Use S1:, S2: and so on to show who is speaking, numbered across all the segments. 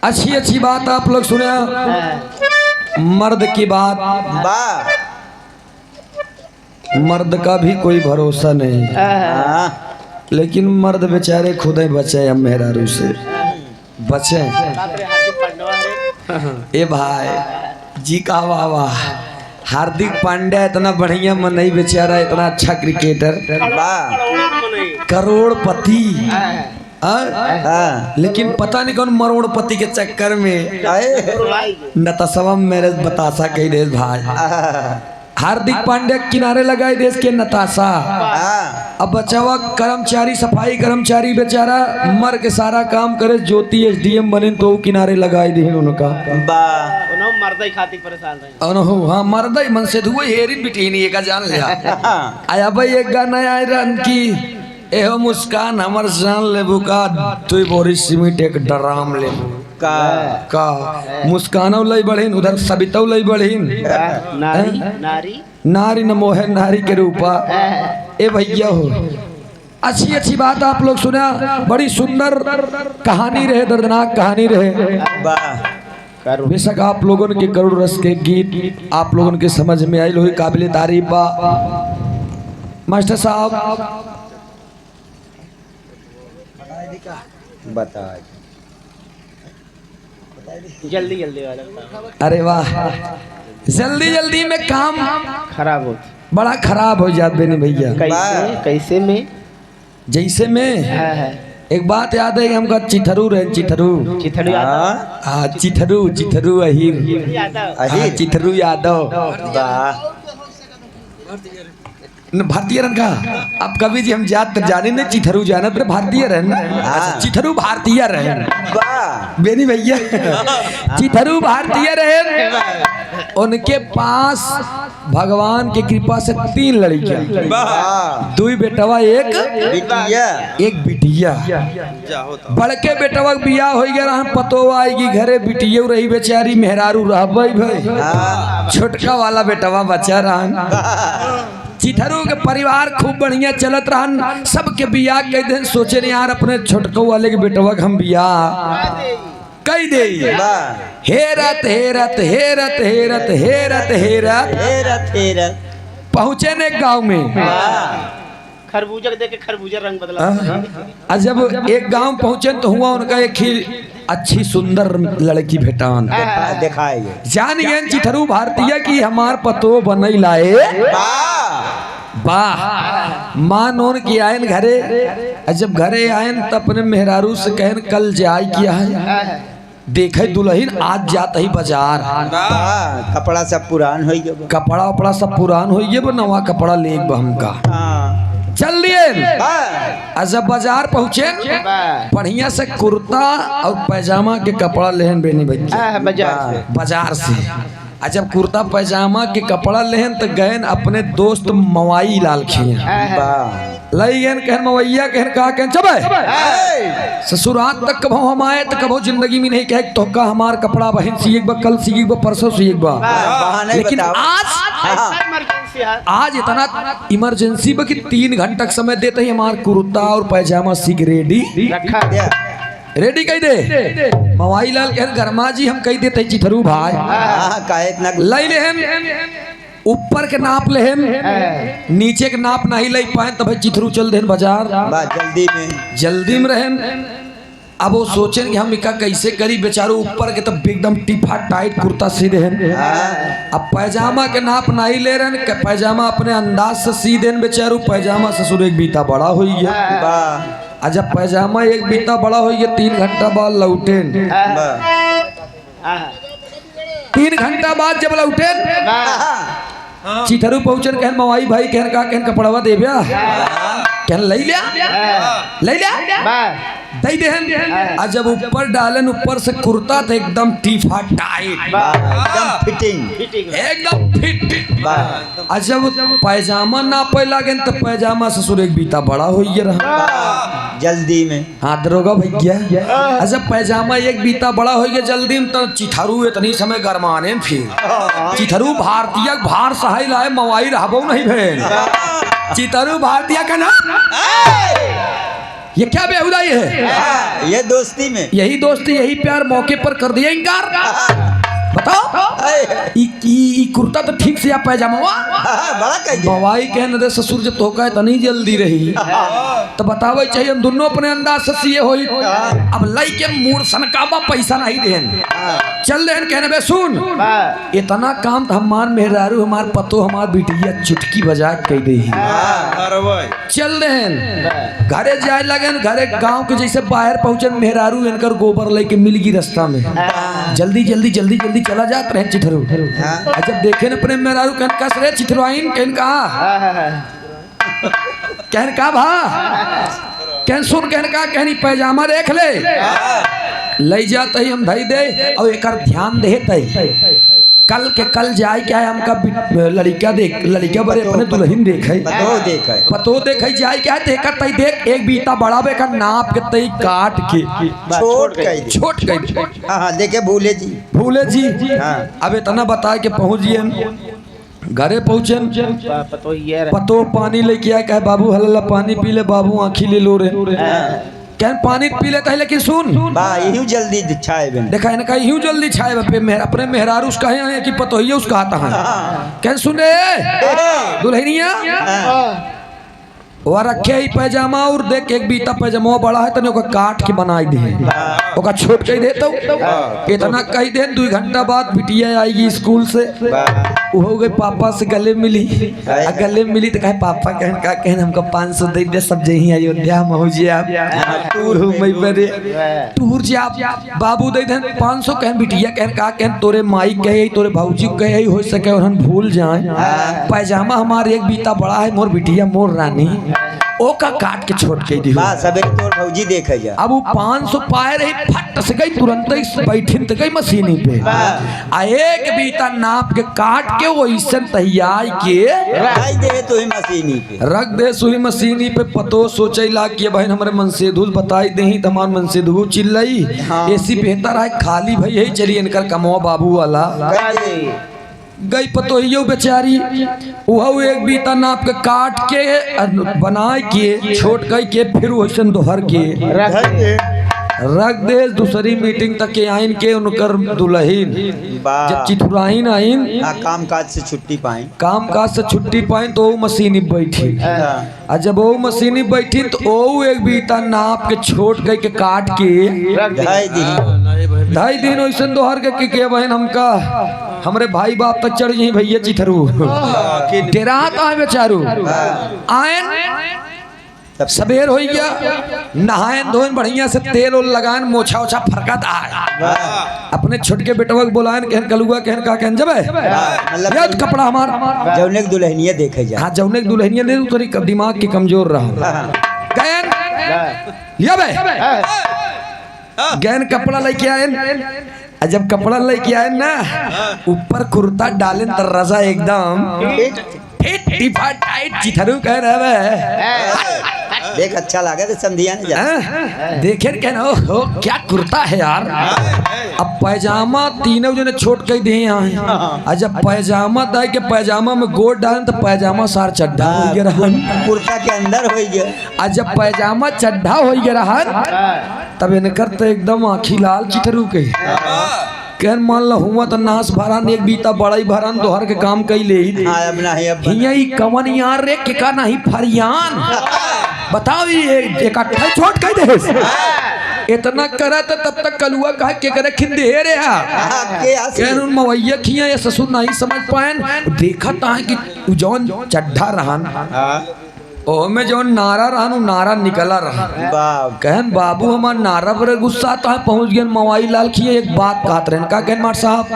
S1: अच्छी अच्छी बात आप लोग सुने। मर्द की बात, मर्द का भी कोई भरोसा नहीं, लेकिन मर्द बेचारे खुद ही बचे अब मेहरारू से बचे। ए भाई जी का वाह वाह, हार्दिक पांड्या इतना बढ़िया मन नहीं बेचारा, इतना अच्छा क्रिकेटर, करोड़पति, लेकिन पता नहीं कौन मरोड़पति के चक्कर में नताशा मेरे बतासा कही देश भाई। हार्दिक पांड्या किनारे लगाए देश के नताशा, अब बचावा कर्मचारी सफाई कर्मचारी बेचारा मर के सारा काम करे, ज्योति एसडीएम बने तो किनारे लगाए दे उनका
S2: मर्द ही खातिर परेशान रहे।
S1: हाँ मर्द ही मन से धुए हेरिन बिटी नहीं का जान लिया। आया भाई एक गाना आए रन की एहो मुस्कान हमर जान लेबू का, तू बोरी सीमेंट एक डराम लेबू का मुस्कानौ लई बढ़िन, उधर सबितौ लई बढ़िन,
S2: नारी नारी
S1: नारी न मोहे नारी के रूपा। ए भैया हो अच्छी अच्छी बात आप लोग सुना, बड़ी सुंदर कहानी रहे, दर्दनाक कहानी रहे। बेशक आप लोगों के करोड़ रस के गीत आप लोगों के समझ में आई, लोही काबिल तारीफ बा। मास्टर साहब
S2: बता जल्दी जल्दी वाला,
S1: अरे वाह, जल्दी जल्दी में काम
S2: खराब हो,
S1: बड़ा खराब हो जाते नहीं भैया।
S2: कैसे कैसे में,
S1: जैसे में एक बात याद है कि हमका चिथरू रहे, चिथरू
S2: चिथड़ू
S1: हाँ चिथरू चिथरू अहीर चिथरू यादव भारतीय रन का। अब कभी जी हम जात जाने ने चिथरू जाना पर भारतीय रहन, चिथरू भारतीय रहन बेनी भैया, चिथरू भारतीय रहन। उनके पास भगवान की कृपा से 3 लड़कियां, 2 बेटवा एक बिटिया। बड़के बेटवा बियाह हो गया, पतो आएगी घरे, बिटिया रही बेचारी मेहरारू रह भाई, छोटका वाला बेटवा बचा रहा। चिथरू के परिवार खूब बढ़िया चलत रहन, सबके बियाह कई दिन सोचे नहीं यार अपने छोटको वाले के बेटवा हम बियाह कई दे। हेरत हेरत हेरत हेरत हेरत हेरत
S2: हेरत हेरत
S1: पहुंचे ने गांव में,
S2: खरबूजा देख के खरबूजा रंग बदला।
S1: जब एक गांव पहुंचे तो हुआ उनका एक ही अच्छी सुंदर लड़की भेटान
S2: दिखाए,
S1: जान गए चिथरू भारतीय की हमार पतो बनई लाए वाह। मान ओन की आयन घरे, जब घरे आयन तो अपने मेहरारू से कहन कल जाय किया है, देखे दुल्हन आज जात ही बाजार,
S2: कपड़ा सब पुरान हो गया,
S1: कपड़ा उपड़ा सब पुरान हो गए, नवा कपड़ा ले हमका चल लिए। जब बाजार पहुँचे बढ़िया से कुर्ता और पैजामा के कपड़ा लेहन बेनी भैया बाजार से। जब कुर्ता पैजामा के कपड़ा लेहन तो गए अपने दोस्त मवाई लाल खिया लई गए, कहन मवैया कहन कहा कहन चबे ससुराल तक कभो हम आए तो कभो जिंदगी में नहीं कहे तो का हमार कपड़ा बहन सी एक बा, कल सी एक बा, परसों सी एक बा, लेकिन आज इतना इमरजेंसी बा कि 3 घंटा समय देते ही हमार कुर्ता और पैजामा सीख रेडी कही दे। मवाई लाल कहन गरमा जी हम कही देते चिथरू भाई लई लेहन, ऊपर के नाप लेहन, नीचे के नाप नहीं ले पाए तो भाई चिथरू चल देन बाजार जल्दी में रहन। अब वो सोचें कि हम इका कैसे करी, बेचारो ऊपर के तब एकदम टिफा टाइट कुर्ता सी देन, अब पैजामा के नाप नहीं ले रहे, पैजामा अपने अंदाज से सी देन बेचारू। पैजामा ससुर एक बीता बड़ा हो गया, जब पैजामा एक बीता बड़ा हो गया 3 घंटा बाद लौटेन, 3 घंटा बाद जब लौटेन चिथरू पहुंचन कहन मवाई भाई कहन का कहन कपड़वा देब्या कहन लई लिया दई देहन। जब ऊपर डालन ऊपर से कुर्ता था एकदम टीफा टाइट एकदम फिट। जब पैजामा नापे लगे तो पैजामा ससुर एक बीता बड़ा हो रहा
S2: जल्दी में।
S1: हाँ दरोगा भैया, जब पैजामा एक बीता बड़ा हो गया जल्दी में तो चिथरू इतनी समय गरमाने फिर चिथरू भारतीय भार सहाय लाए मवाई रहबो नहीं भेल, चिथरू भारतीय का ना ये क्या बेहुदाई है?
S3: ये दोस्ती में
S1: यही दोस्ती यही प्यार मौके पर कर दिया इनकार। बताओ ई कुर्ता तो ठीक से या पैजामा
S3: बड़ा कहिए
S1: बवाई कहने दे ससुर जब तो का इतनी जल्दी रही तो बतावे चाहिए हम दोनों अपने अंदाज से सिए होई। अब लई के मूड सनकाबा पैसा नहीं देन चल देन कहने बे सुन इतना काम तो हमार मेहरारू हमार पतो हमार बिटिया चुटकी बजा कह दे चल देन घरे जाए लगन घरे गांव के जैसे बाहर पहुंचन मेहरारू इनकर गोबर लेके मिल गई रास्ता में जल्दी जल्दी जल्दी जल्दी चला जात रहे चिथरू। जब देखे न प्रेम मेहरारू कहन कस रे चिथरुआइन कहन का भा कहन सुन कहन का कहनी पैजामा देख ले जाते ही हम धई दे और एक ध्यान दे कल के कल जाए क्या है हमका लड़का बड़े अपने दुल्हन पतो देखे जाए क्या है देखा तई देख एक बीता बढ़ावे का नाप के तई काट के छोट
S3: हाँ देखे भूले जी
S1: अब इतना बता के पहुंचिए घरे पहुंचे पतो पानी लेके आए कहे बाबू हल्ला पानी पी ले बाबू आँखी ले लो रे कहन पानी पी लेता है लेकिन सुन
S3: यूं जल्दी छाए
S1: देखा है ना कहीं यूं जल्दी छाए अपने मेहरारू उसका है कि पतो ही उसका आता है कहन सुन रे दुल्हनिया वो रखे ही पैजामा और देख एक बीता पैजामा बड़ा है तने ओका काट के बनाई दे ओका छोट के दे तो इतना कही दे 2 घंटा बाद बिटिया आएगी स्कूल से वो हो गई पापा से गले मिली तो कहे पापा कहन हमको 500 दे दे सब जही अयोध्या मौजी आप टूर हो मई बरे टूर जे आप बाबू दे दे 500 कहन बिटिया कहन तोरे माई कहे तोरे भौजी कहे हो सके और हम भूल जाए पैजामा हमारे एक बीता बड़ा है मोर बिटिया मोर रानी ओ का काट के छोड़ के दी
S3: सबेरे तोर भौजी देखे जा
S1: अब वो 500 पाए रही फट से गई तुरंत ही बैठिन तो गई मशीनी पे आ एक बीता नाप के काट के वो ईसन तैयार के रख दे सुई मशीनी पे पतो सोचैला कि बहन हमारे मनसेधु बताई दे ही तमार मनसेधु चिल्लाई ऐसी बेहतर है खाली भाई यही चलिए इनकर कमवा बाबू वाला गई पतो यो बेचारी वो एक बीता नाप के काट के बना के छोट गई के फिर वैसे दोहर के रख दे दूसरी मीटिंग तक के आइन के उनकर दुल्हन जब चिथुराइन आइन
S3: काम काज से छुट्टी पाई तो वो मशीनी बैठी और जब वो मशीनी बैठी तो वो एक बीता नाप के छोट गई के काट के 2.5 दिन वैसे दोहर के बहन हमका हमरे भाई बाप तक चढ़ गई भैया चिथरू डेराता है बेचारू आयन सबेर हो गया नहायन धोन बढ़िया से तेल उल लगान मोछा ओछा फरकत आए अपने छोटके बेटवा बोलायन कहन कलुआ कहन जबे याद कपड़ा हमार जौने दुल्हनिया देखे जा
S1: हां जौने दुल्हनिया ले तोरी दिमाग की कमजोर रहा कहन लिया बे गहन कपड़ा लेके आयन जब कपड़ा लेके आए ना ऊपर कुर्ता डाले तो रजा एकदम टाइट चिथरू कह रहे
S3: देख अच्छा लगा तो समझिया नहीं जा
S1: देखे कहना हो क्या कुर्ता है यार। अब पैजामा तीनों जने छोट के दिए यहाँ जब पैजामा दाई के पैजामा में गोट डाले तो पैजामा सार चड्ढा हो गया रहन
S3: कुर्ता के अंदर हो गया
S1: जब पैजामा चड्ढा हो गया रहन तब इनकर तो एकदम आँखी लाल चिथरू के कहन मान लो हुआ तो नाश भरान एक बीता बड़ाई भरान दोहर के काम कई ले ही कवन यार रे के का नहीं फरियान बताओ ये इकट्ठा छोट कई दे इतना करा तो तब तक कलुआ कहा के करे खिंदे रे कहन उन मवैया खिया ये ससुर नहीं समझ पाए देखा ता है कि जौन चड्ढा रहन ओ में जो नारा रहनु नारा निकला रहा कहन बाबू हमार नारा पर गुस्सा आता है पहुंच गए मवाई लाल खिए एक बात कहत रहन का कहन मार साहब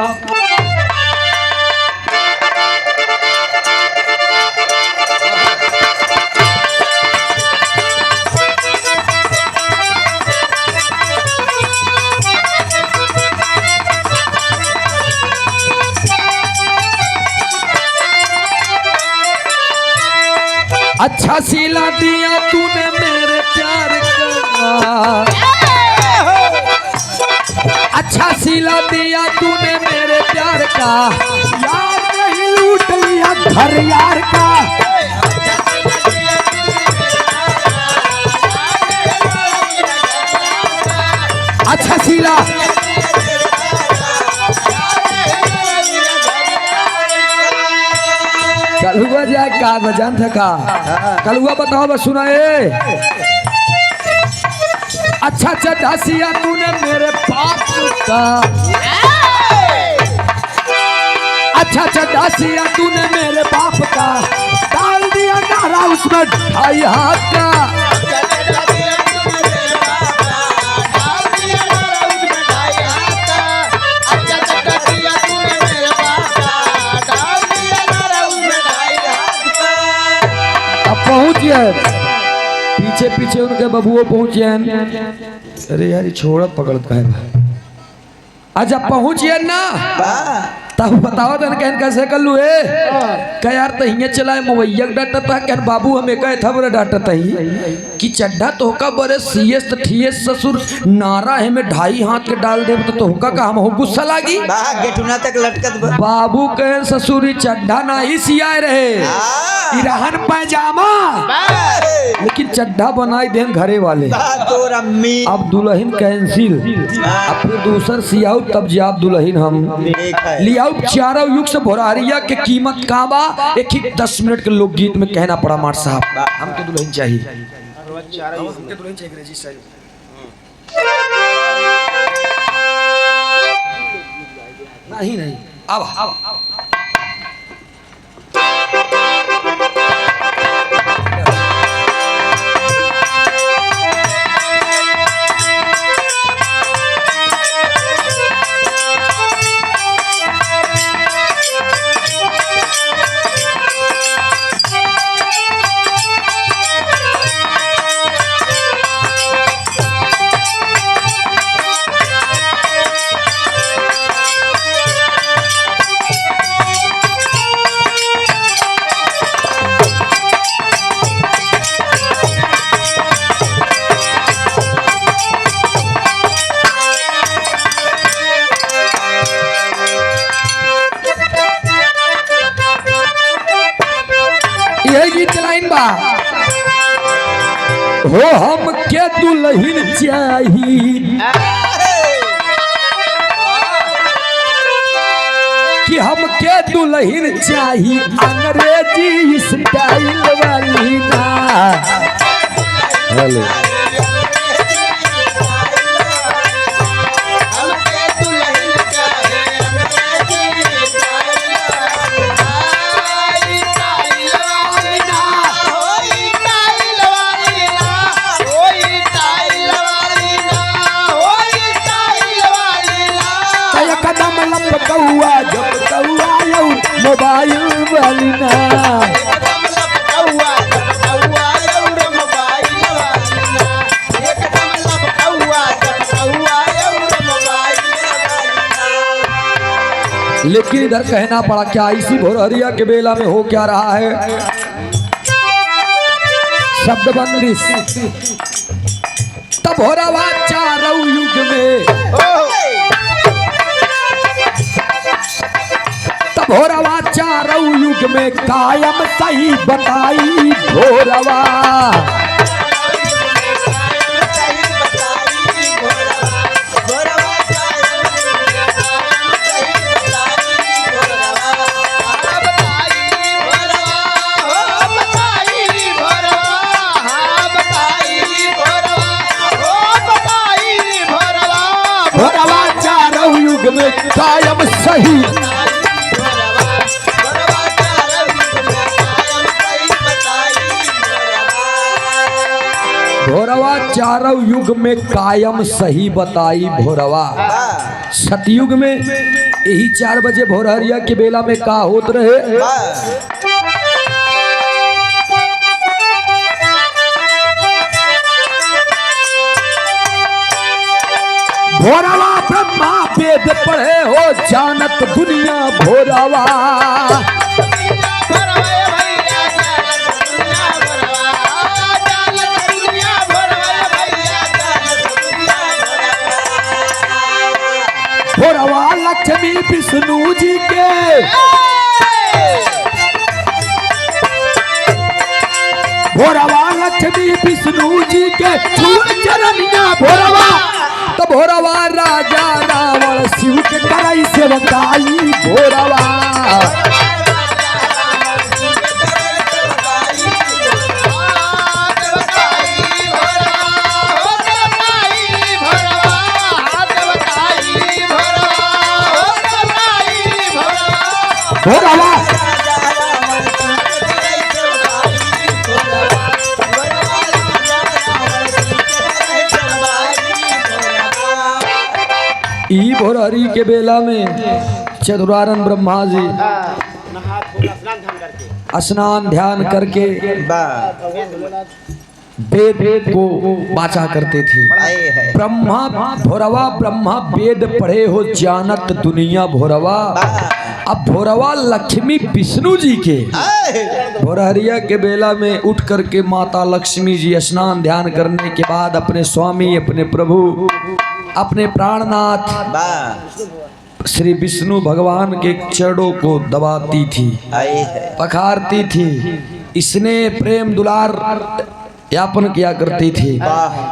S1: अच्छा सिला दिया तूने मेरे प्यार का अच्छा सिला दिया तूने मेरे प्यार का यार नहीं लूट लिया घर यार का महाराज बजान था का कल हुआ बताओ बस सुनाए। अच्छा चढ़ासिया तूने मेरे बाप का, अच्छा चढ़ासिया तूने मेरे बाप का डाल दिया नारा उसमें 2.5 हाथ का। पहुंचे पीछे पीछे उनके बबुओ पहुंचे। अरे यार छोड़ा पकड़ता है। अच्छा पहुंचिए ना तब बताओ तन कहन कैसे कर लू कह यार तहिया चलाए मोबाइल डाटा था कहन बाबू हमें कहे था बड़े डाटा तही कि चड्ढा तोहका बड़े सीएस ठीएस ससुर नारा है में 2.5 हाथ के डाल दे तो तोहका का हम हो गुस्सा लागी
S3: गेटुना तक लटकत
S1: बाबू कहन ससुरी चड्ढा ना ही सियाए रहे इरहन पैजामा लेकिन चड्ढा बनाई देन घरे वाले। अब दुल्हन कैंसिल अब फिर दूसर सियाऊ तब जाब दुल्हन हम लिया चारों युग से भोरारिया के कीमत का बा एक ही 10 मिनट के लोकगीत में कहना पड़ा मार साहब हमके दुल्हन चाहिए हमके दुल्हन चाहिए नहीं नहीं अब हो हम के दुल्हन चाहिए कि हम के दुल्हन चाहिए अंग्रेजी स्टाइल वाली ना। हेलो मोबाइल वाली ना लेकिन इधर कहना पड़ा क्या इसी भोरहरिया के बेला में हो क्या रहा है शब्दबंदी तब हो रहा चारों युग में भोरवा चारों युग में कायम सही बताई भोरवा भोरवा चारों युग में कायम सही भोरवा चारों युग में कायम सही बताई भोरवा। सतयुग में यही 4 बजे भोरहरिया के बेला में का होत रहे भोरवा ब्रह्मा वेद पढ़े हो जानत दुनिया भोरवा भोरवा लक्ष्मी विष्णु जी के भोरवा लक्ष्मी विष्णु जी के चरनिया भोरवा तो भोरवा राजा रावण शिव के कराई सेवकाई भोरवा ई भोरहरी के बेला में चतुरानन ब्रह्मा जी
S2: नहा धोना स्नान ध्यान करके
S1: स्नान ध्यान करके वेद को वाचा करते थे। ब्रह्मा भोरवा ब्रह्मा वेद पढ़े हो जानत दुनिया भोरवा। अब भोरवा लक्ष्मी विष्णु जी के भोरहरिया के बेला में उठ करके माता लक्ष्मी जी स्नान ध्यान करने के बाद अपने स्वामी अपने प्रभु अपने प्राणनाथ श्री विष्णु भगवान के चरणों को दबाती थी, पखारती थी, इसने प्रेम दुलार यापन किया करती थी।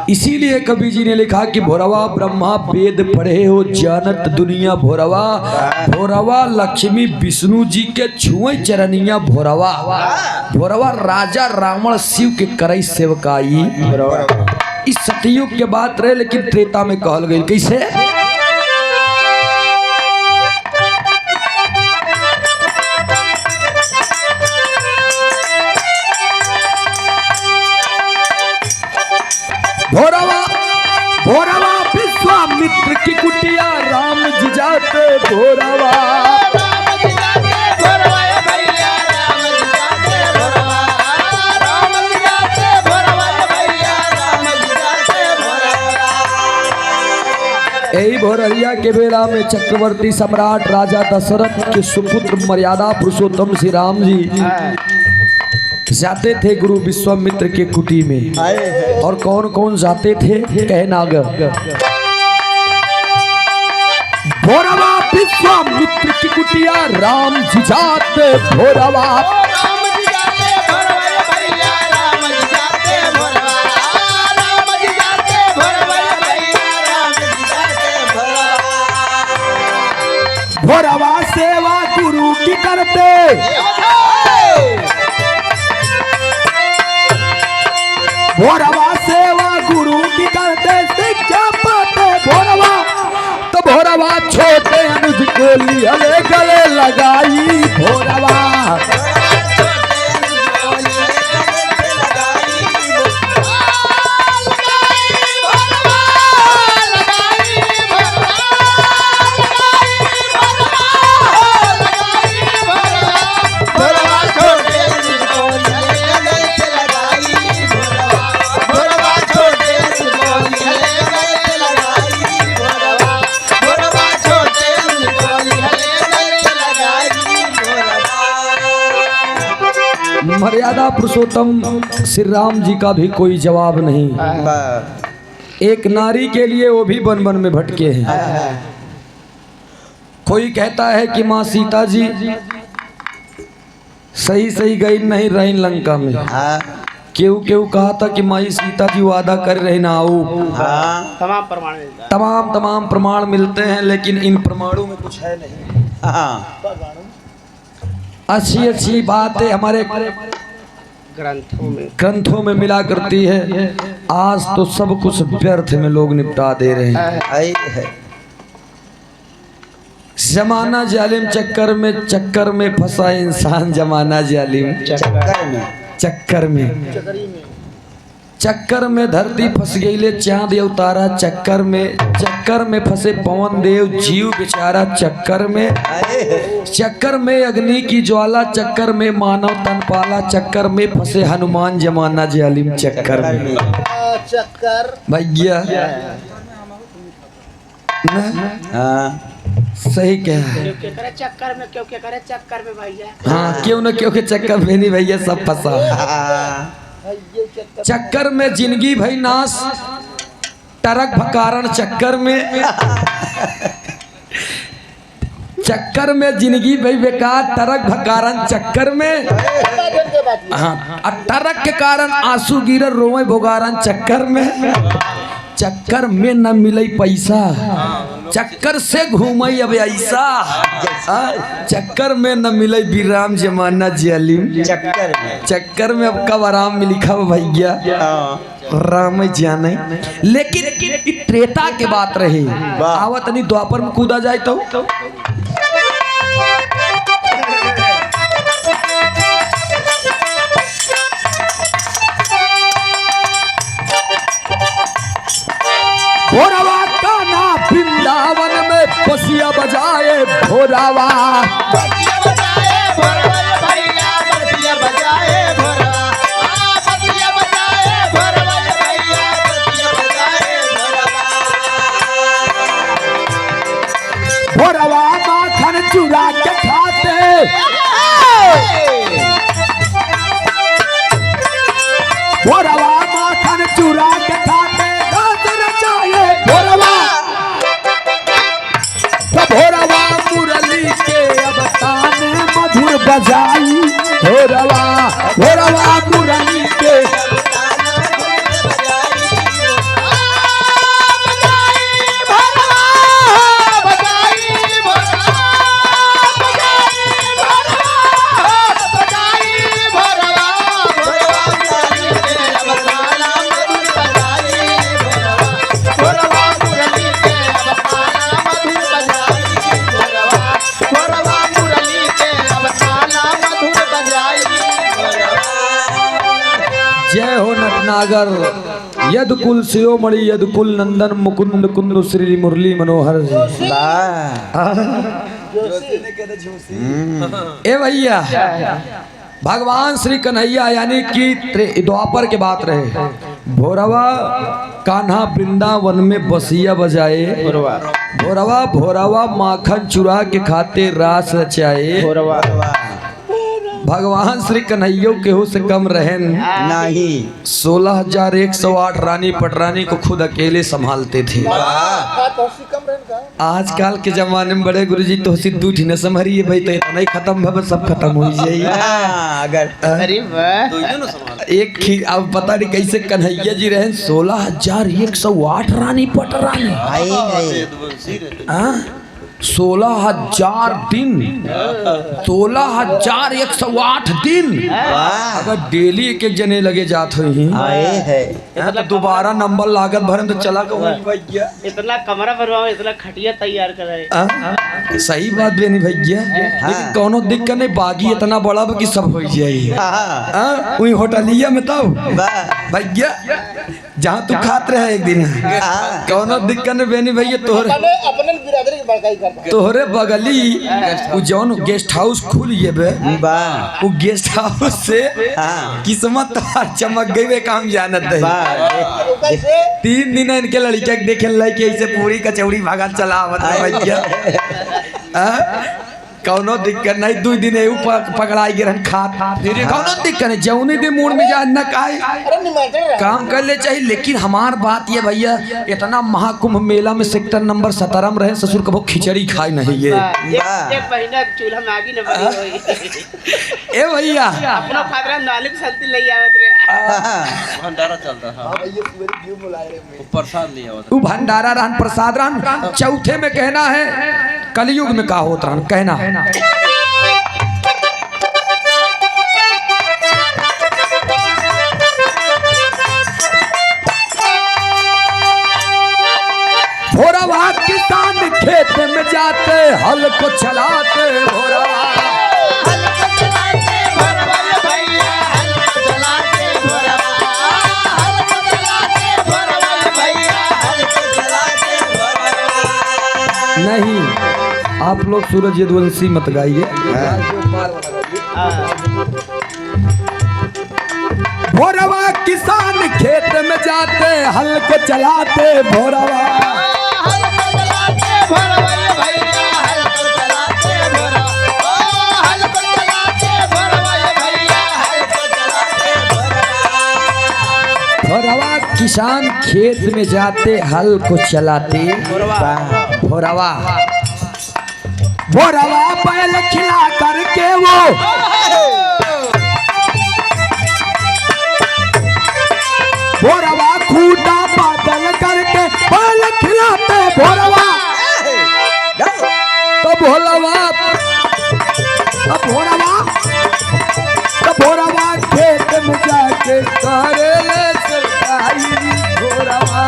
S1: इसीलिए कवि जी ने लिखा कि भोरवा ब्रह्मा वेद पढ़े हो जानत दुनिया भोरवा। भोरवा लक्ष्मी विष्णु जी के छुए चरनिया भोरवा। भोरवा राजा रावण शिव के करई सेवकाई। इस सतयुग के बात रहे, लेकिन त्रेता में कहल गई कैसे? भोरवा भोरवा विश्वामित्र की कुटिया राम जी जाते भोरवा। यही भोरहरिया के बेला में चक्रवर्ती सम्राट राजा दशरथ के सुपुत्र मर्यादा पुरुषोत्तम श्री राम जी जाते थे गुरु विश्वामित्र के कुटी में। और कौन कौन जाते थे? कहनागर भोरवा विश्वामित्र की कुटिया राम जी जाते भोरवा। भोरवा सेवा गुरु की करते, भोरवा सेवा गुरु की करते, शिक्षा पाते भोरवा। तो भोरवा छोटे अनुज को लिये गले लगाई भोरवा। मर्यादा पुरुषोत्तम श्री राम जी का भी कोई जवाब नहीं। एक नारी के लिए वो भी वन वन में भटके हैं। कोई कहता है कि माँ सीता जी सही सही गई नहीं रही लंका में। केहू केहू कहा था कि माई सीता जी वादा कर रहे ना आओ। तमाम प्रमाण मिलते हैं, लेकिन इन प्रमाणों में कुछ है नहीं। अच्छी अच्छी बातें हमारे ग्रंथों में मिला करती है। आज तो सब कुछ व्यर्थ में लोग निपटा दे रहे हैं। जमाना जालिम चक्कर में फंसा इंसान। जमाना जालिम चक्कर में धरती फंस गई ले चांद उतारा। चक्कर में फंसे पवन देव जीव बेचारा। चक्कर में अग्नि की ज्वाला। चक्कर में मानव तन पाला। चक्कर में फंसे हनुमान। जमाना जालिम चक्कर में। भैया सही क्या है?
S2: चक्कर में भैया।
S1: हाँ, क्यों न क्यों के चक्कर में नहीं भैया सब फंसा। चक्कर में जिंदगी भाई नाश। टरक भकारण चक्कर में। चक्कर में जिंदगी भाई बेकार। टरक भकारण चक्कर में। हाँ, टरक के कारण आंसू गिर रोए भोगारन चक्कर में। चक्कर में न मिले पैसा। चक्कर से घूमई अब ऐसा। चक्कर में न मिले विराम। जमाना जालिम चक्कर में अब कब आराम में लिखा भैया राम जाने। लेकिन त्रेता के बात रही। आवत नहीं द्वापर में कूदा जाए तो भोरवा का ना वृंदावन में बजाई भोरवा भोरवा मुरली के जय हो नटनागर यद कुल शिरोमणि यद कुल नंदन मुकुंद कुंद श्री मुरली मनोहर जी। ए भैया भगवान श्री कन्हैया यानी कि द्वापर के बात रहे भोरवा कान्हा वृंदावन में बसिया बजाए भोरवा भोरवा माखन चुरा के खाते रास रचाए भगवान श्री कन्हैया केहू से कम रहे
S3: नहीं
S1: 16,108 रानी पटरानी को खुद अकेले संभालते थे। आजकल के जमाने में बड़े गुरुजी तो दूठ न संभरिए भाई तो इतना ही खत्म भव सब खत्म हो जाइए।
S3: अगर
S2: अरे वाह
S1: एक अब पता नहीं कैसे कन्हैया जी रहे 16,108 रानी पटरानी 16,000 दिन 16,108 दिन अगर डेली एक एक जने लगे जात हुई तो दोबारा नंबर लागत भरन तो चला भैया
S2: इतना कमरा बनवाओ इतना खटिया तैयार करे।
S1: सही बात बेनी भैया लेकिन कोनो दिक्कत नहीं बागी इतना बड़ा कि सब हो जाए वही होटलिया में तब भैया जहाँ तू खात रहे एक दिन कोनो दिक्कत नहीं बेनी भैया तोहरे बगली जौन गेस्ट हाउस खुल वो गेस्ट हाउस से किस्मत चमक गई काम जानत है। 3 दिन इनके लड़किया देखे लगे ऐसे पूरी कचौड़ी भागा चलावत भैया कौनो दिक्कत नहीं 2 दिन पकड़ाई गिरन खात फिर कौनो दिक्कत नहीं जौनी दिन मूड में जा न काहे काम कर ले चाहिए। लेकिन हमार बात ये भैया इतना महाकुंभ मेला में सेक्टर नंबर 17 में रहे ससुर कबो खिचड़ी खाए नहीं ये
S2: एक महीना चूल्हा में आगी न बनी होई
S1: ए भैया
S2: अपना फादरा नालिक सल्ती ले आवत रे
S4: भंडारा चलता हां भैया सुबह घी बुलाए रे प्रसाद ले आवत
S1: वो भंडारा रहन प्रसाद रहन। चौथे में कहना है कलयुग में का होत रहन कहना है भोरवा किसान खेत में जाते हल को चलाते भोरवा नहीं आप लोग सूरज यदुवंशी मत गाइए। भोरवा किसान खेत में जाते हल को चलाते भोरवा भोरवा किसान खेत में जाते हल को चलाते भोरवा भोरवा बैल खिला करके वो भोरवा खूटा बादल करके बैल खिलाते भोरवा तो भोरवा खेत में जाके करे सरकारी भोरवा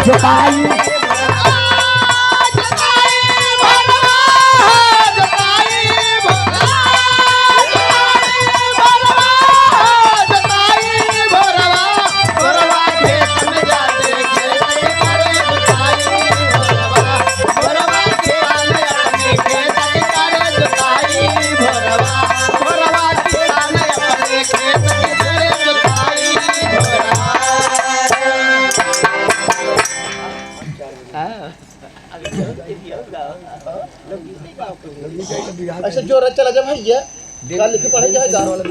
S1: जोताई
S4: अच्छा जो चला जा भैया कल लिखे पढ़े जाए गाँव वाला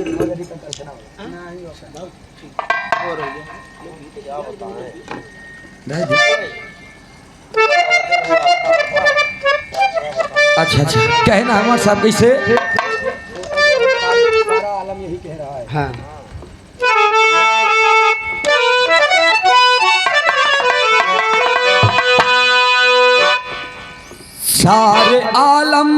S1: अच्छा अच्छा, कहना हमारे साहब कैसे?
S2: हाँ
S1: सारे आलम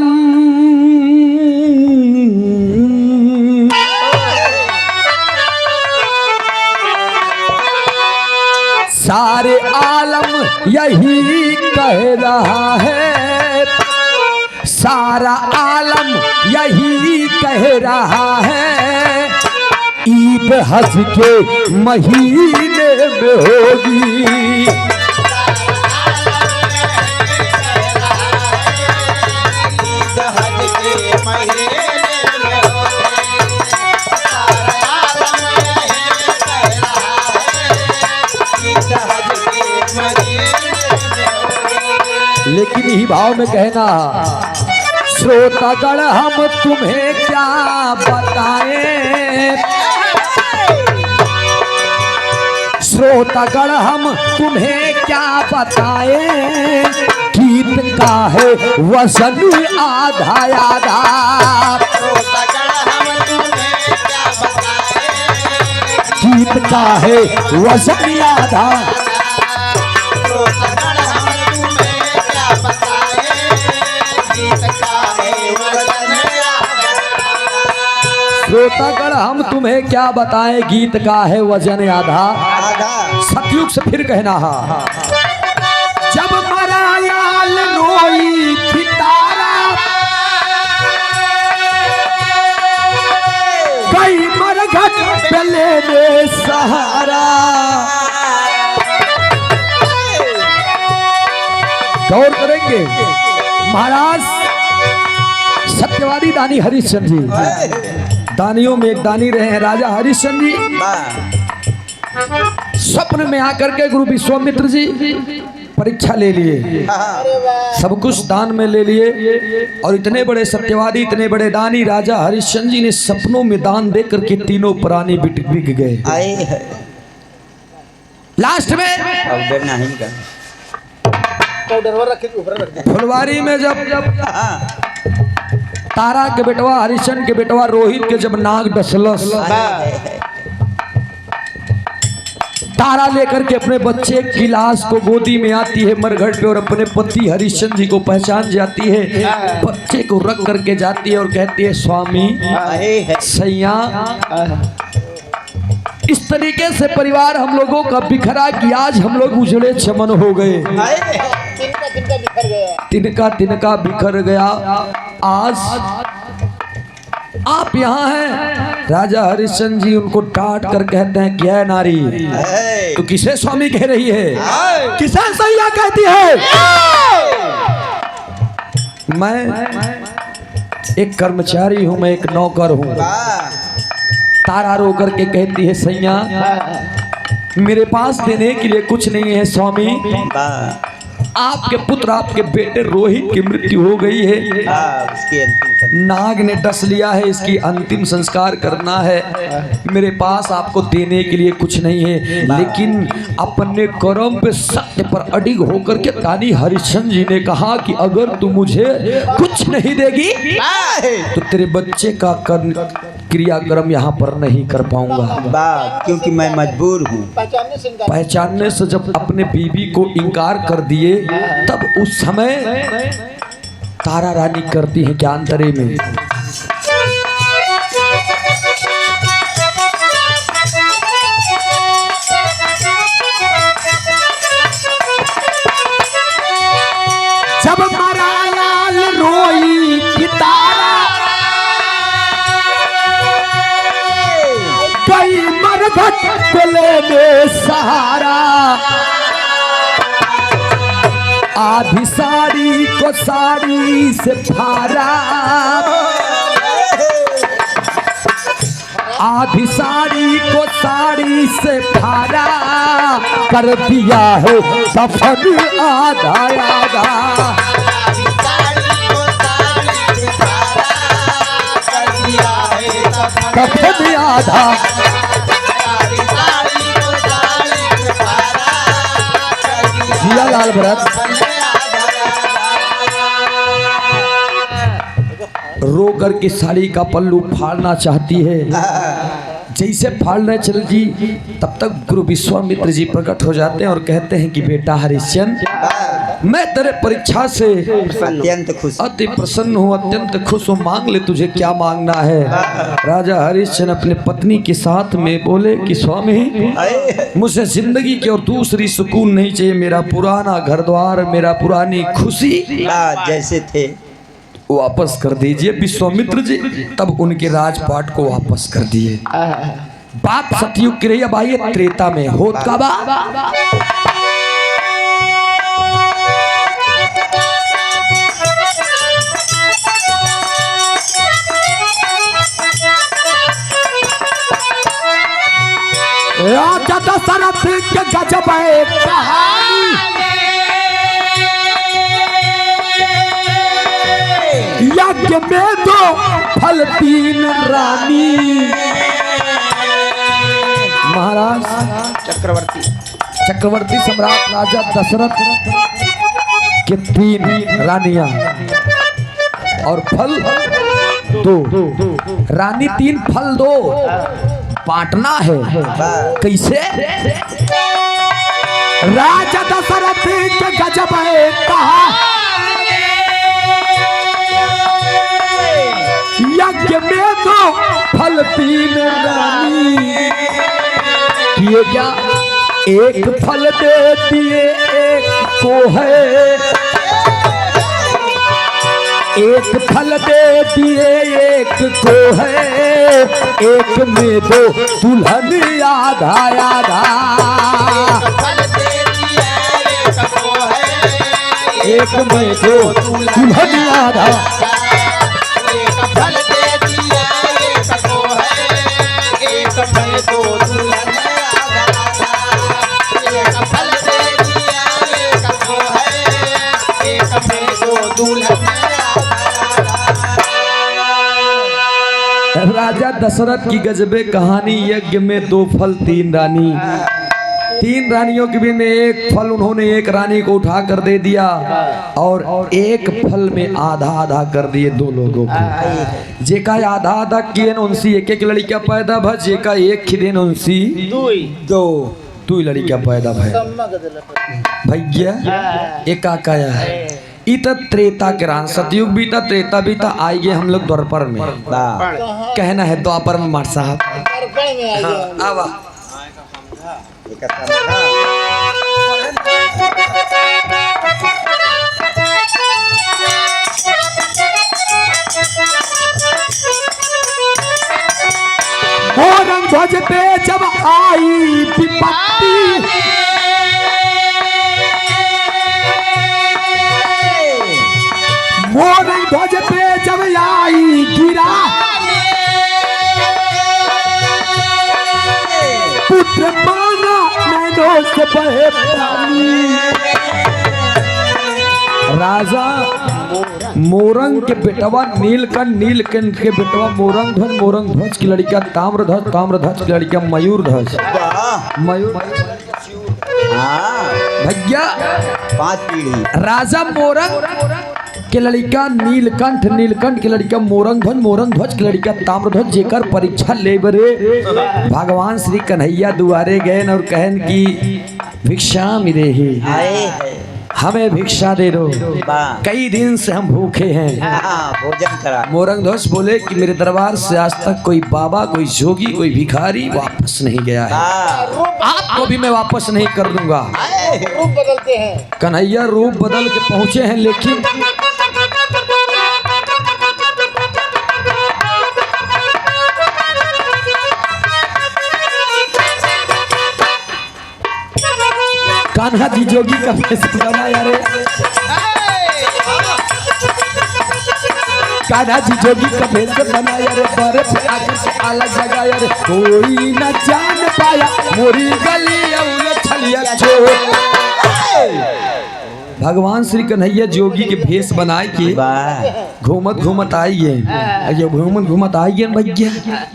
S1: सारे आलम यही कह रहा है, सारा आलम यही कह रहा है, ईद हज के महीने में होगी। लेकिन ही भाव में कहना, श्रोतागण हम तुम्हें क्या बताएं, श्रोतागण हम तुम्हें क्या बताएं, गीत का है वजन आधा आधा, गीत का है वजन आधा, श्रोतागण हम तुम्हें क्या बताएं, गीत का है वजन आधा। सतयुग से फिर कहना, जब मरायाल रोई थी तारा, कई मरघट पे लेने सहारा। गौर करेंगे, महाराज सत्यवादी दानी हरिश्चंद्र जी, दानियों में एक दानी रहे हैं राजा हरिश्चंद्र जी। स्वप्न में आकर के गुरु विश्वामित्र जी परीक्षा ले लिए, सब कुछ दान में ले लिए, और इतने बड़े सत्यवादी इतने बड़े दानी राजा हरिश्चंद्र जी ने सपनों में दान दे करके तीनों प्राणी बिक गए। लास्ट में फुलवारी में जब तारा के बेटवा हरिश्चंद्र के बेटवा रोहित के जब नाग डसलस, तारा लेकर के अपने बच्चे की लाश को गोदी में आती है मरघट पे, और अपने पति हरिश्चंद्र जी को पहचान जाती है, बच्चे को रख करके जाती है और कहती है, स्वामी सैया। इस तरीके से परिवार हम लोगों का बिखरा कि आज हम लोग उजड़े चमन हो गए, तिनका बिखर गया। आज आप यहाँ हैं। राजा हरिश्चंद्र जी उनको डांट कर कहते हैं, क्या है नारी, तो किसे स्वामी कह रही है, किसे सैया कहती है? मैं एक कर्मचारी हूँ, मैं एक नौकर हूँ। तारा रो करके कहती है, सैया मेरे पास देने के लिए कुछ नहीं है स्वामी, आपके पुत्र आपके बेटे रोहित की मृत्यु हो गई है, नाग ने डस लिया है, इसकी अंतिम संस्कार करना है, मेरे पास आपको देने के लिए कुछ नहीं है। लेकिन अपने कर्म पे सत्य पर अडिग होकर के दानी हरिश्चंद्र जी ने कहा कि अगर तू मुझे कुछ नहीं देगी तो तेरे बच्चे का क्रियाक्रम यहाँ पर नहीं कर पाऊंगा,
S3: क्योंकि मैं मजबूर हूँ।
S1: पहचानने से जब अपने बीवी को इनकार कर दिए, तब उस समय तारा रानी करती है ज्ञानतरे में, जब मरायाल रोई थी तारा, कई मरघट पे लेने सहारा, आधी साड़ी को साड़ी से फाड़ा, आधी साड़ी को साड़ी से फाड़ा, कर दिया है दफन आधा आधा, दफन आधा। जिया लाल भरत रो करके साड़ी का पल्लू फाड़ना चाहती है। जैसे फाड़ने चल जी तब तक गुरु विश्वामित्र जी प्रकट हो जाते हैं और कहते हैं कि बेटा हरिश्चंद्र, मैं तेरे परीक्षा से
S3: अत्यंत खुश,
S1: अति प्रसन्न हूँ, अत्यंत खुश हूँ, मांग ले तुझे क्या मांगना है। राजा हरिश्चंद्र अपने पत्नी के साथ में बोले कि स्वामी मुझे जिंदगी की और दूसरी सुकून नहीं चाहिए, मेरा पुराना घर द्वार, मेरा पुरानी खुशी
S3: जैसे थे
S1: वापस कर दीजिए विश्वामित्र जी। तब उनके राजपाट को वापस कर दिए। बात सतयुग की रही। अब आइए त्रेता में होत का बा राजा दशरथ के गजब है कहानी, यज्ञ में दो फल तीन रानी। महाराज चक्रवर्ती सम्राट राजा दशरथ के तीन रानियां और फल दो, रानी तीन फल दो, बांटना है कैसे। राजा दशरथ के गजब है कहा, यज्ञ में दो फल तीन रानी। किए क्या, एक फल दे दिए एक को है, एक फल दे दिए एक को है, एक में दो दुल्हन आधा आधा, एक में दो दुल्हन आधा। राजा दशरथ की गजबे कहानी, यज्ञ में दो फल तीन रानी। तीन रानियों के भी में एक फल उन्होंने एक रानी को उठा कर दे दिया और एक फल में आधा आधा कर दिए दो लोगों को। जेका आधा आधा किए उनसी एक एक लड़कियां पैदा भ, जेका एक खिदेन उनसी दो लड़कियां पैदा भ। भैया एक काया इत त्रेता के रान, सतयुग बीता त्रेता बीता, आइए हम लोग द्वापर में। कहना है द्वापर में मार साहब आवा। मोरंग ध्वज पे जब आई विपत्ति, मोरंग ध्वज पे जब आई गिरा, पुत्र माना नैनों से बहे पानी। राजा मोरंग के बेटवा नीलकंठ के बेटवा मोरंग ध्वज की लड़कियां ताम्रध्वज की लड़कियां मयूर ध्वज भैया
S3: 5 पीढ़ी।
S1: राजा मोरंग के लड़का नीलकंठ के लड़का मोरंग ध्वज की लड़का ताम्रध्वज, जेकर परीक्षा ले बरे भगवान श्री कन्हैया दुआरे गए और कहन की भिक्षा मिले ही, हमें भिक्षा दे दो, कई दिन से हम भूखे हैं,
S3: भोजन करा।
S1: मोरंग ध्वज बोले कि मेरे दरबार से आज तक कोई बाबा, कोई जोगी, कोई भिखारी वापस नहीं गया है, आपको भी मैं वापस नहीं कर दूंगा।
S4: रूप बदलते हैं,
S1: कन्हैया रूप बदल के पहुंचे हैं, लेकिन कान्हा जी जोगी का भेष बनाया रे, कान्हा जी जोगी का भेष बनाया रे, बर्फ आकर से आला जगाया रे, कोई न जान पाया मोरी गली और छलिया चोर। भगवान श्री कन्हैया जोगी के भेष बनाए के
S3: वाह
S1: घूमत घूमत आइए ये घूमत घूमत आइए भैया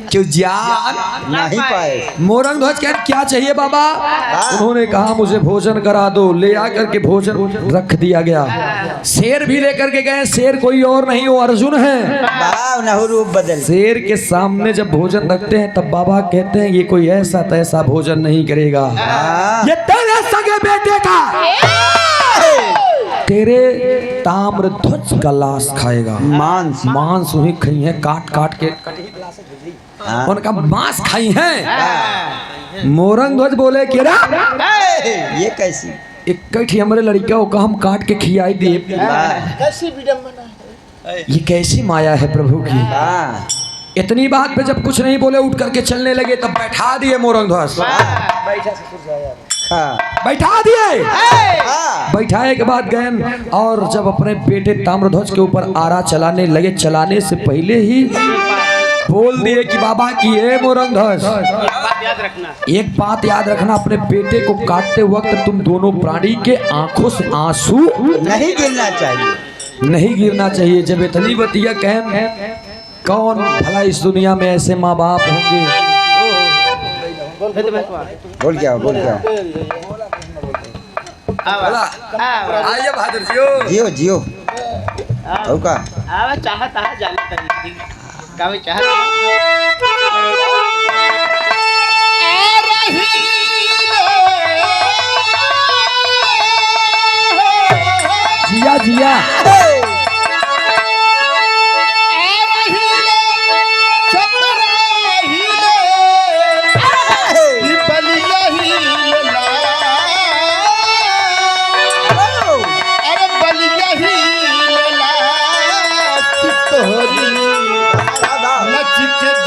S1: क्यों जान
S3: नहीं पाए
S1: मोरंग ध्वज कह क्या चाहिए बाबा। उन्होंने कहा मुझे भोजन करा दो। ले आकर के भोजन रख दिया गया। शेर भी लेकर के गए। शेर कोई और नहीं वो अर्जुन है।
S3: वाह नहु रूप बदल
S1: शेर के सामने जब भोजन रखते हैं तब बाबा कहते हैं ये कोई ऐसा तैसा भोजन नहीं करेगा, ये तेरे सगे बेटे का तेरे ताम्र ध्वज का लाश खाएगा।
S3: मांस
S1: मांस वही खाई है काट काट के उनका मांस खाई है। मोरंग ध्वज बोले कि
S3: ये कैसी
S1: एक कठी हमारे लड़का का हम काट के खियाई दिए।
S4: कैसी विडम्बना है।
S1: ये कैसी माया है प्रभु की।
S3: वाह
S1: इतनी बात पे जब कुछ नहीं बोले उठ करके चलने लगे तब बैठा दिए मोरंग ध्वज। बैठा दिए। बैठाए के बाद गए और जब अपने बेटे ताम्रध्वज के ऊपर आरा चलाने लगे, चलाने से पहले ही बोल दिए कि बाबा की ये मोरंग ध्वज एक बात याद रखना, अपने बेटे को काटते वक्त तुम दोनों प्राणी के आंखों से आंसू
S3: नहीं गिरना चाहिए,
S1: नहीं गिरना चाहिए। जब इतनी बतिया कहें कौन भला इस दुनिया में ऐसे माँ बाप होंगे।
S3: बोल क्या
S1: आइए बहादुर जी
S3: जियो का
S2: चाहता है जाने तरीके का भी चाहता
S1: जिया जिया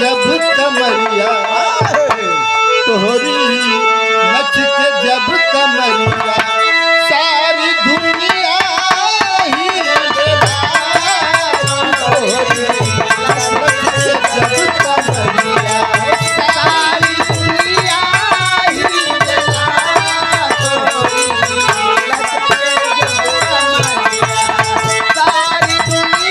S4: जब कमरिया तोहरी नचते जब कमरिया सारी दुनिया ही तोहरी नचते जब कमरिया सारी दुनिया ही सारी दुनिया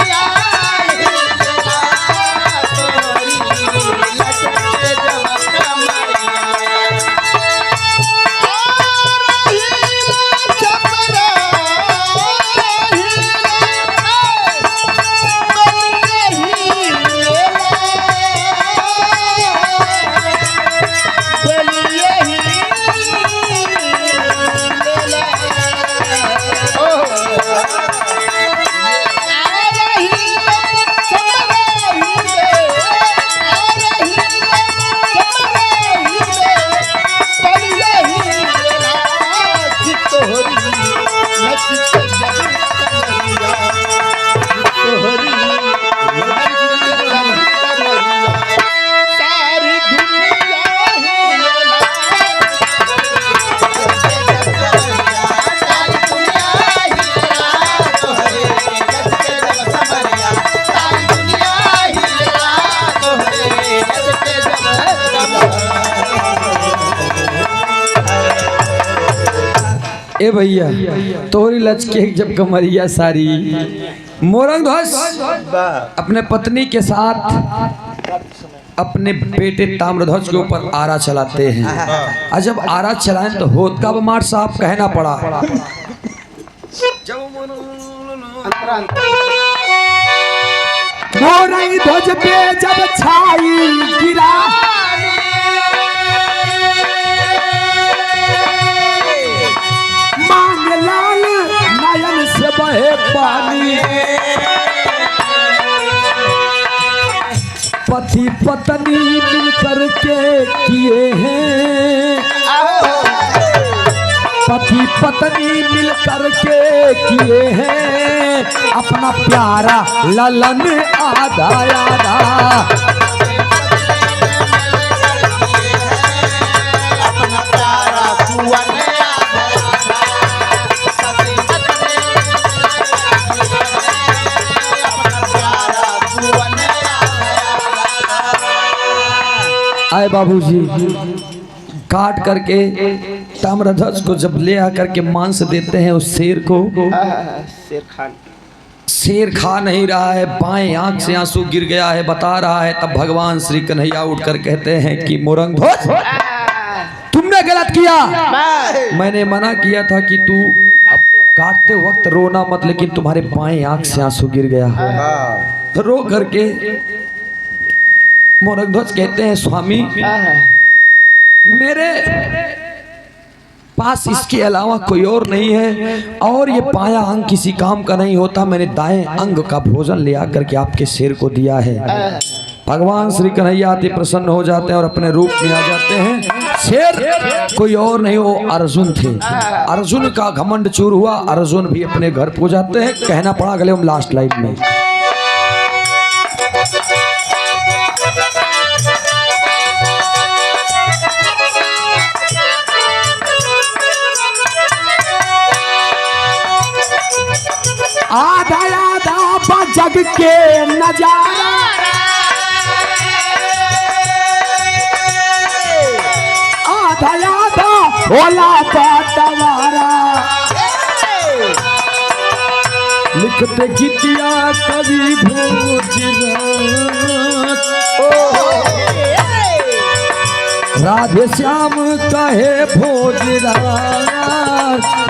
S1: ए भैया तोरी लचके जब कमरिया सारी। मोरंग ध्वज अपने पत्नी के साथ अपने बेटे ताम्रध्वज के ऊपर आरा चलाते हैं। और जब आरा चलाएं तो होत का बमार साहब कहना पड़ा। मोरंग ध्वज पे जब छाई गिरा लाल नयन से बहे पानी। पति पत्नी मिलकर के किए हैं, पति पत्नी मिलकर के किए हैं अपना प्यारा ललन आधा आधा। आए बाबूजी काट करके ताम्रध्वज को जब ले आकर के मांस देते हैं उस शेर को,
S2: शेर खान
S1: शेर खा नहीं रहा है, बाएं आंख से आंसू गिर गया है, बता रहा है। तब भगवान श्री कन्हैया उठकर कहते हैं कि मोरंगध्वज तुमने गलत किया, मैंने मना किया था कि तू अब काटते वक्त रोना मत, लेकिन तुम्हारे बाएं आंख से आंसू गिर गया। तो रो करके मोरंगध्वज कहते हैं स्वामी मेरे पास इसके अलावा कोई और नहीं है, और ये बायां अंग किसी काम का नहीं होता, मैंने दाएं अंग का भोजन ले आकर के आपके शेर को दिया है। भगवान श्री कन्हैया अति प्रसन्न हो जाते हैं और अपने रूप में आ जाते हैं। शेर कोई और नहीं, वो अर्जुन थे। अर्जुन का घमंड चूर हुआ, अर्जुन भी अपने घर पहुंच जाते हैं। कहना पड़ा अगले हम लास्ट लाइन में। आधा आधा जग के नजारा, आधा आधा होला बटवारा, लिखते गीतिया कवि भोजराज, राधे श्याम कहे भोजराज,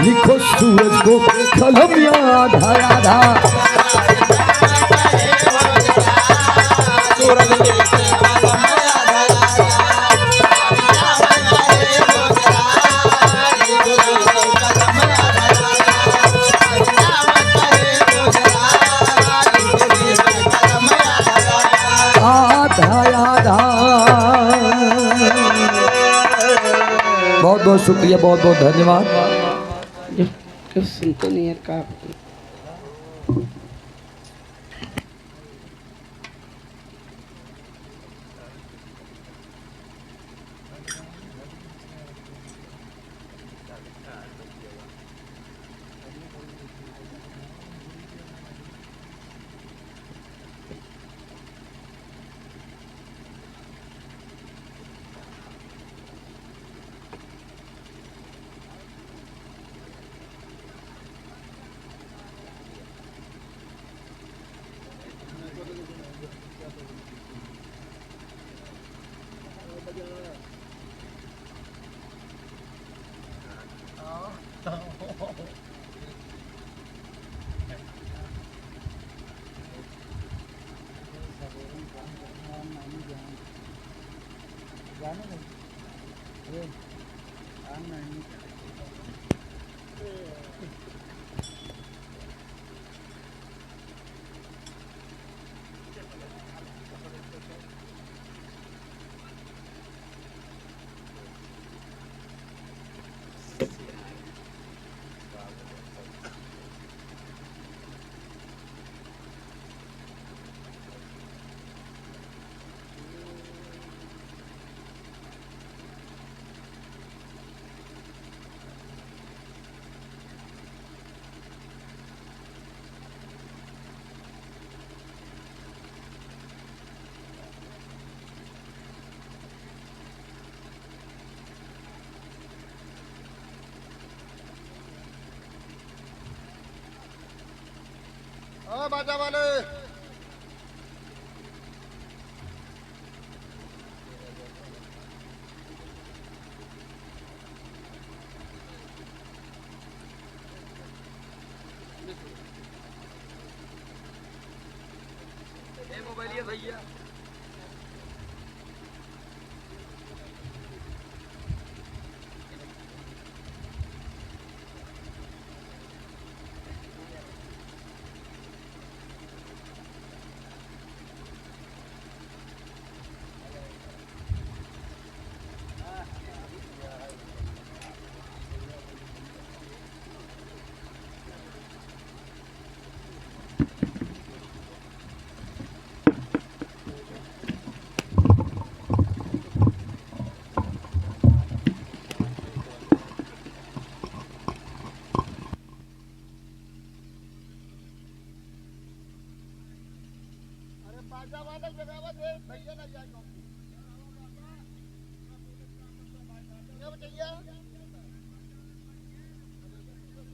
S1: लिखो सूरज को कलम याद आधा बहुत बहुत शुक्रिया, बहुत बहुत धन्यवाद।
S2: सुनते नहीं यार का
S4: बाजा वाले
S1: मोबाइल भैया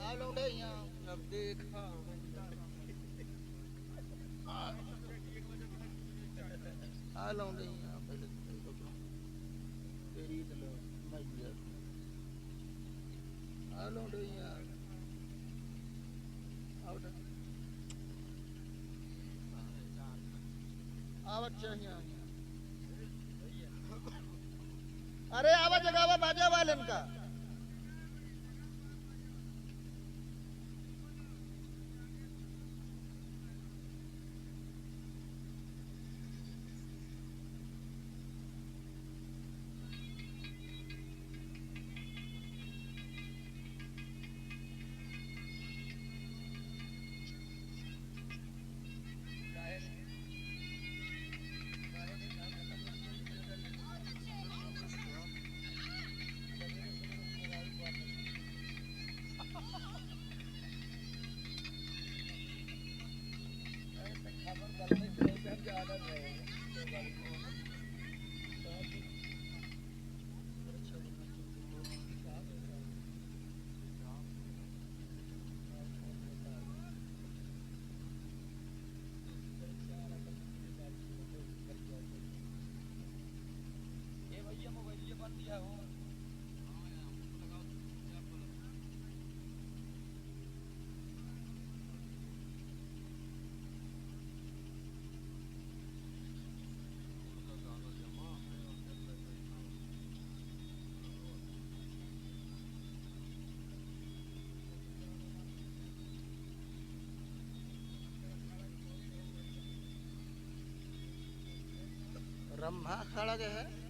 S4: आ लौंडे यहाँ अब देखा आ लौंडे यहाँ पहले तेरी तो लो मैया आ लौंडे यहाँ आउट आवत चाहिए अरे आवा जगावा बाजा वालन का रम्भा खड़ा जो है